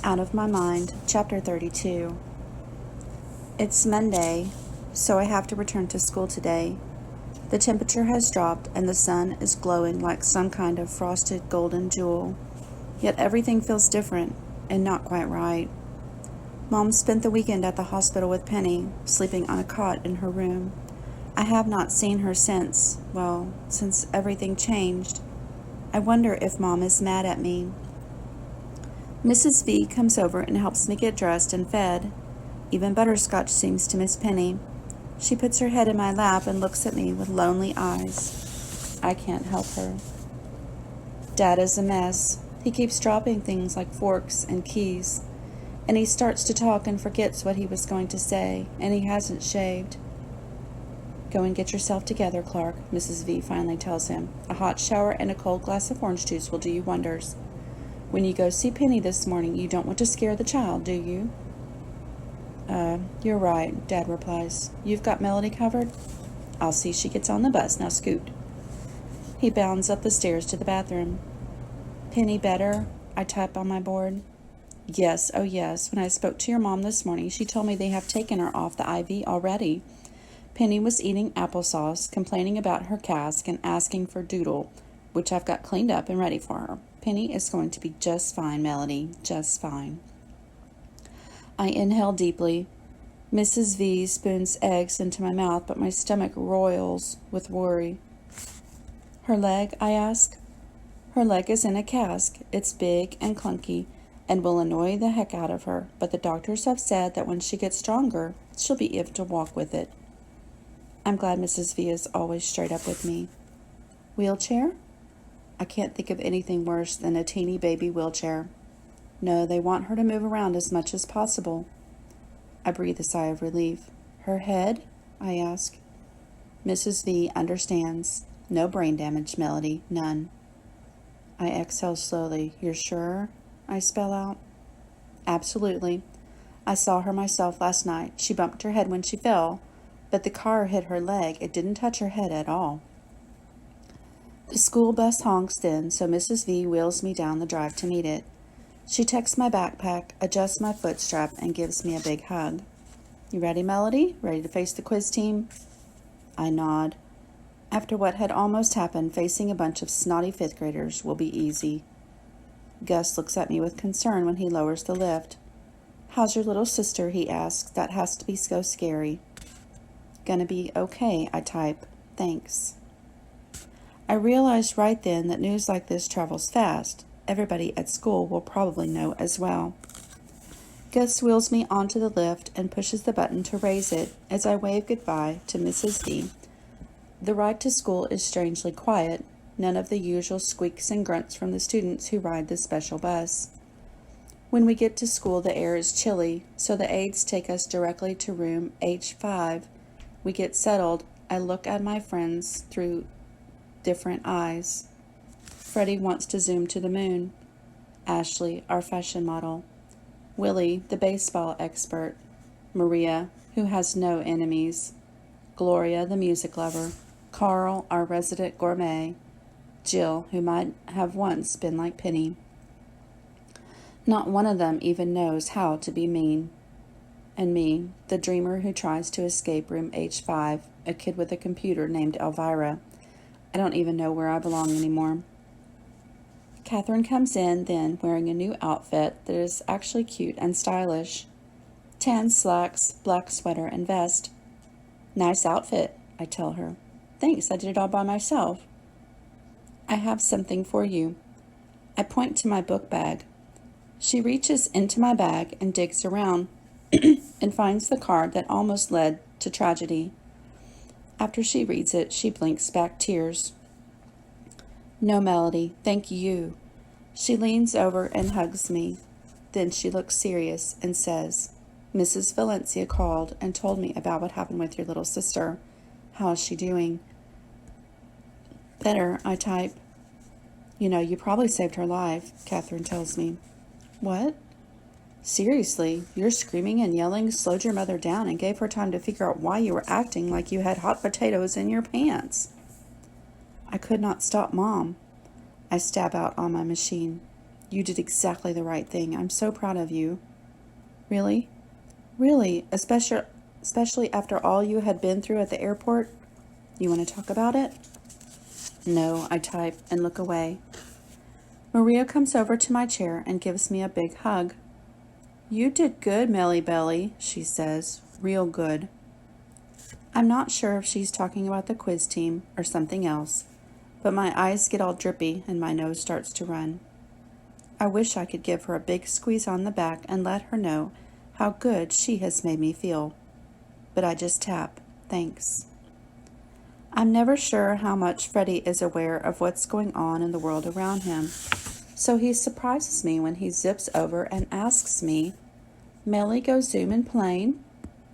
Out of My Mind, Chapter 32. It's Monday, so I have to return to school today. The temperature has dropped and the sun is glowing like some kind of frosted golden jewel. Yet everything feels different and not quite right. Mom spent the weekend at the hospital with Penny, sleeping on a cot in her room. I have not seen her since everything changed. I wonder if Mom is mad at me. Mrs. V comes over and helps me get dressed and fed. Even Butterscotch seems to miss Penny. She puts her head in my lap and looks at me with lonely eyes. I can't help her. Dad is a mess. He keeps dropping things like forks and keys. And he starts to talk and forgets what he was going to say, and he hasn't shaved. Go and get yourself together, Clark, Mrs. V finally tells him. A hot shower and a cold glass of orange juice will do you wonders. When you go see Penny this morning, you don't want to scare the child, do you? You're right, Dad replies. You've got Melody covered? I'll see she gets on the bus. Now scoot. He bounds up the stairs to the bathroom. Penny better? I type on my board. Yes, oh yes. When I spoke to your mom this morning, she told me they have taken her off the IV already. Penny was eating applesauce, complaining about her cask, and asking for doodle, which I've got cleaned up and ready for her. Penny is going to be just fine, Melody, just fine. I inhale deeply. Mrs. V spoons eggs into my mouth, but my stomach roils with worry. Her leg, I ask. Her leg is in a cask. It's big and clunky and will annoy the heck out of her, but the doctors have said that when she gets stronger, she'll be able to walk with it. I'm glad Mrs. V is always straight up with me. Wheelchair? I can't think of anything worse than a teeny baby wheelchair. No, they want her to move around as much as possible. I breathe a sigh of relief. Her head? I ask. Mrs. V understands. No brain damage, Melody, none. I exhale slowly. You're sure? I spell out. Absolutely. I saw her myself last night. She bumped her head when she fell, but the car hit her leg. It didn't touch her head at all. The school bus honks then, so Mrs. V wheels me down the drive to meet it. She takes my backpack, adjusts my foot strap, and gives me a big hug. You ready, Melody? Ready to face the quiz team? I nod. After what had almost happened, facing a bunch of snotty fifth graders will be easy. Gus looks at me with concern when he lowers the lift. How's your little sister? He asks. That has to be so scary. Gonna be okay, I type. Thanks. I realized right then that news like this travels fast. Everybody at school will probably know as well. Gus wheels me onto the lift and pushes the button to raise it as I wave goodbye to Mrs. V. The ride to school is strangely quiet, none of the usual squeaks and grunts from the students who ride the special bus. When we get to school, the air is chilly, so the aides take us directly to room H5. We get settled. I look at my friends through different eyes. Freddie wants to zoom to the moon. Ashley, our fashion model. Willie, the baseball expert. Maria, who has no enemies. Gloria, the music lover. Carl, our resident gourmet. Jill, who might have once been like Penny. Not one of them even knows how to be mean. And me, the dreamer who tries to escape room H5, a kid with a computer named Elvira. I don't even know where I belong anymore. Catherine comes in then wearing a new outfit that is actually cute and stylish. Tan slacks, black sweater, and vest. Nice outfit, I tell her. Thanks, I did it all by myself. I have something for you. I point to my book bag. She reaches into my bag and digs around and finds the card that almost led to tragedy. After she reads it, she blinks back tears. No, Melody, thank you. She leans over and hugs me. Then she looks serious and says, Mrs. Valencia called and told me about what happened with your little sister. How is she doing? Better, I type. You know, you probably saved her life, Catherine tells me. What? Seriously, your screaming and yelling slowed your mother down and gave her time to figure out why you were acting like you had hot potatoes in your pants. I could not stop Mom. I stab out on my machine. You did exactly the right thing. I'm so proud of you. Really? Really? Especially after all you had been through at the airport? You want to talk about it? No, I type and look away. Maria comes over to my chair and gives me a big hug. You did good, Melly Belly, she says. Real good. I'm not sure if she's talking about the quiz team or something else, but my eyes get all drippy and my nose starts to run. I wish I could give her a big squeeze on the back and let her know how good she has made me feel. But I just tap, thanks. I'm never sure how much Freddie is aware of what's going on in the world around him, so he surprises me when he zips over and asks me, Melly go zooming plane?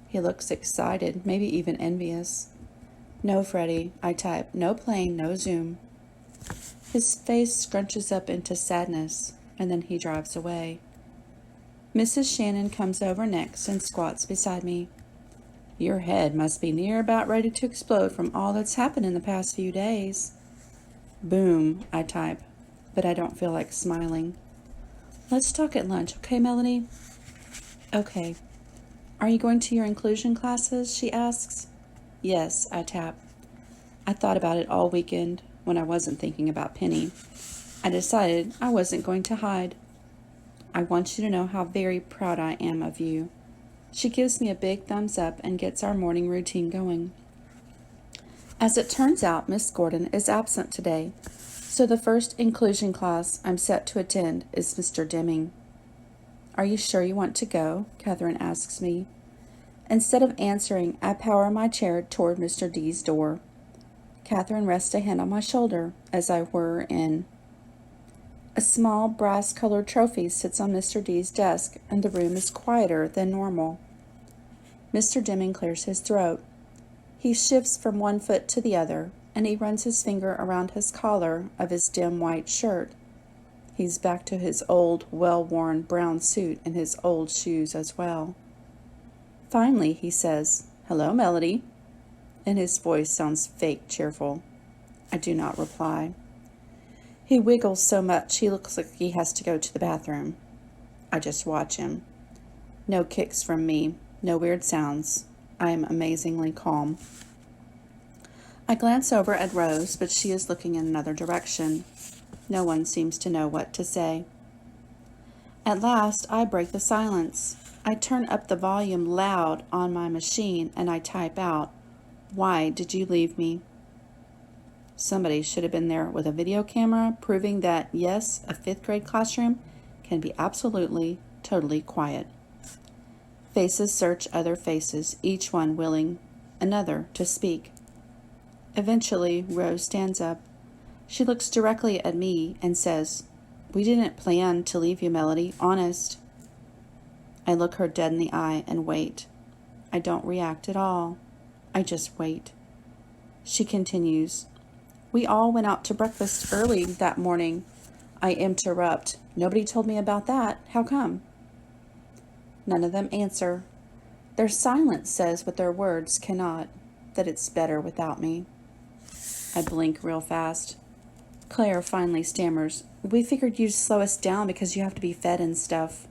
He looks excited, maybe even envious. No, Freddie, I type, no plane, no zoom. His face scrunches up into sadness, and then he drives away. Mrs. Shannon comes over next and squats beside me. Your head must be near about ready to explode from all that's happened in the past few days. Boom, I type, but I don't feel like smiling. Let's talk at lunch, okay, Melanie? Okay. Are you going to your inclusion classes? She asks. Yes, I tap. I thought about it all weekend when I wasn't thinking about Penny. I decided I wasn't going to hide. I want you to know how very proud I am of you. She gives me a big thumbs up and gets our morning routine going. As it turns out, Miss Gordon is absent today, so the first inclusion class I'm set to attend is Mr. Deming. Are you sure you want to go? Catherine asks me. Instead of answering, I power my chair toward Mr. D's door. Catherine rests a hand on my shoulder as I whir in. A small brass-colored trophy sits on Mr. D's desk, and the room is quieter than normal. Mr. Deming clears his throat. He shifts from one foot to the other, and he runs his finger around his collar of his dim white shirt. He's back to his old, well-worn brown suit and his old shoes as well. Finally, he says, Hello, Melody, and his voice sounds fake cheerful. I do not reply. He wiggles so much he looks like he has to go to the bathroom. I just watch him. No kicks from me, no weird sounds. I am amazingly calm. I glance over at Rose, but she is looking in another direction. No one seems to know what to say. At last, I break the silence. I turn up the volume loud on my machine and I type out, Why did you leave me? Somebody should have been there with a video camera proving that, yes, a 5th grade classroom can be absolutely, totally quiet. Faces search other faces, each one willing another to speak. Eventually, Rose stands up. She looks directly at me and says, We didn't plan to leave you, Melody, honest. I look her dead in the eye and wait. I don't react at all. I just wait. She continues, We all went out to breakfast early that morning. I interrupt. Nobody told me about that. How come? None of them answer. Their silence says what their words cannot, that it's better without me. I blink real fast. Claire finally stammers, We figured you'd slow us down because you have to be fed and stuff.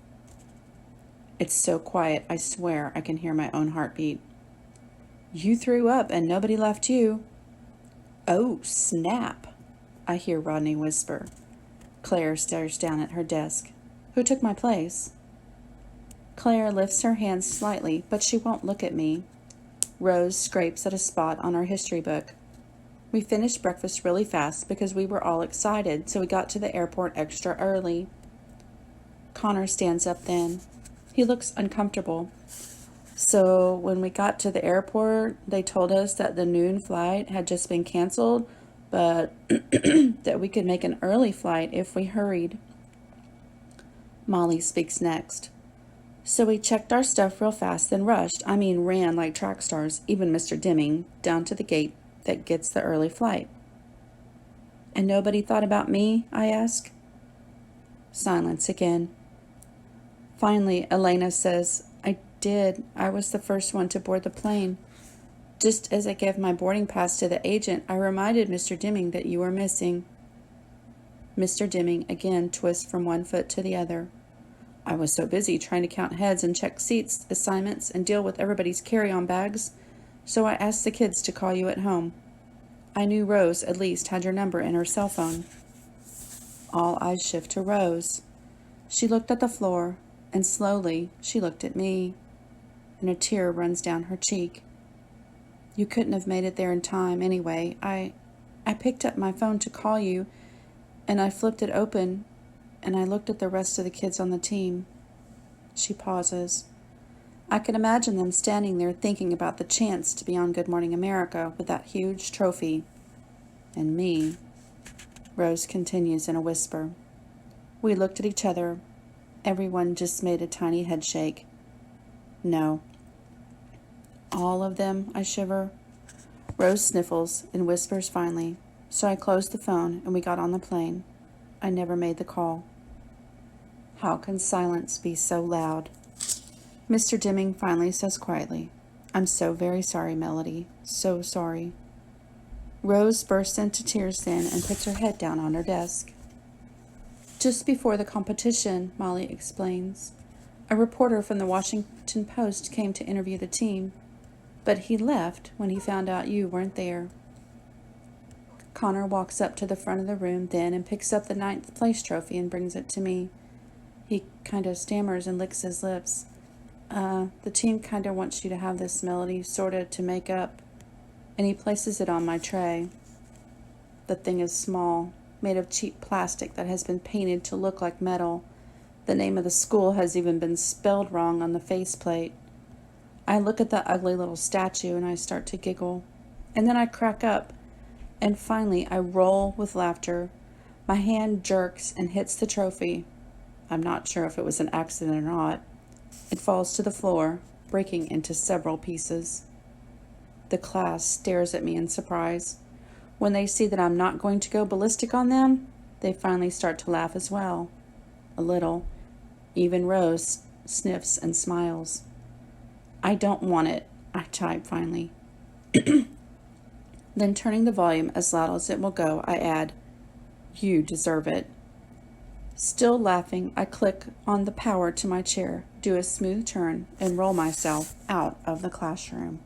It's so quiet, I swear I can hear my own heartbeat. You threw up and nobody left you. Oh, snap, I hear Rodney whisper. Claire stares down at her desk. Who took my place? Claire lifts her hands slightly, but she won't look at me. Rose scrapes at a spot on our history book. We finished breakfast really fast because we were all excited, so we got to the airport extra early. Connor stands up then. He looks uncomfortable. So when we got to the airport, they told us that the noon flight had just been canceled, but that we could make an early flight if we hurried. Molly speaks next. So we checked our stuff real fast, then ran like track stars, even Mr. Deming, down to the gate that gets the early flight. And nobody thought about me? I ask. Silence again. Finally, Elena says, I did. I was the first one to board the plane. Just as I gave my boarding pass to the agent, I reminded Mr. Deming that you were missing. Mr. Deming again twists from one foot to the other. I was so busy trying to count heads and check seats, assignments, and deal with everybody's carry-on bags, so I asked the kids to call you at home. I knew Rose at least had your number in her cell phone. All eyes shift to Rose. She looked at the floor, and slowly she looked at me, and a tear runs down her cheek. You couldn't have made it there in time anyway. I picked up my phone to call you, and I flipped it open, and I looked at the rest of the kids on the team. She pauses. I can imagine them standing there thinking about the chance to be on Good Morning America with that huge trophy. And me. Rose continues in a whisper. We looked at each other. Everyone just made a tiny head shake. No. All of them, I shiver. Rose sniffles and whispers finally, so I closed the phone and we got on the plane. I never made the call. How can silence be so loud? Mr. Deming finally says quietly, I'm so very sorry, Melody. So sorry. Rose bursts into tears then and puts her head down on her desk. Just before the competition, Molly explains, a reporter from the Washington Post came to interview the team, but he left when he found out you weren't there. Connor walks up to the front of the room then and picks up the 9th place trophy and brings it to me. He kind of stammers and licks his lips. The team kind of wants you to have this, Melody, sort of to make up. And he places it on my tray. The thing is small, made of cheap plastic that has been painted to look like metal. The name of the school has even been spelled wrong on the faceplate. I look at the ugly little statue and I start to giggle. And then I crack up. And finally I roll with laughter. My hand jerks and hits the trophy. I'm not sure if it was an accident or not. It falls to the floor, breaking into several pieces. The class stares at me in surprise. When they see that I'm not going to go ballistic on them, they finally start to laugh as well. A little. Even Rose sniffs and smiles. I don't want it, I type finally. Then turning the volume as loud as it will go, I add, You deserve it. Still laughing, I click on the power to my chair, do a smooth turn, and roll myself out of the classroom.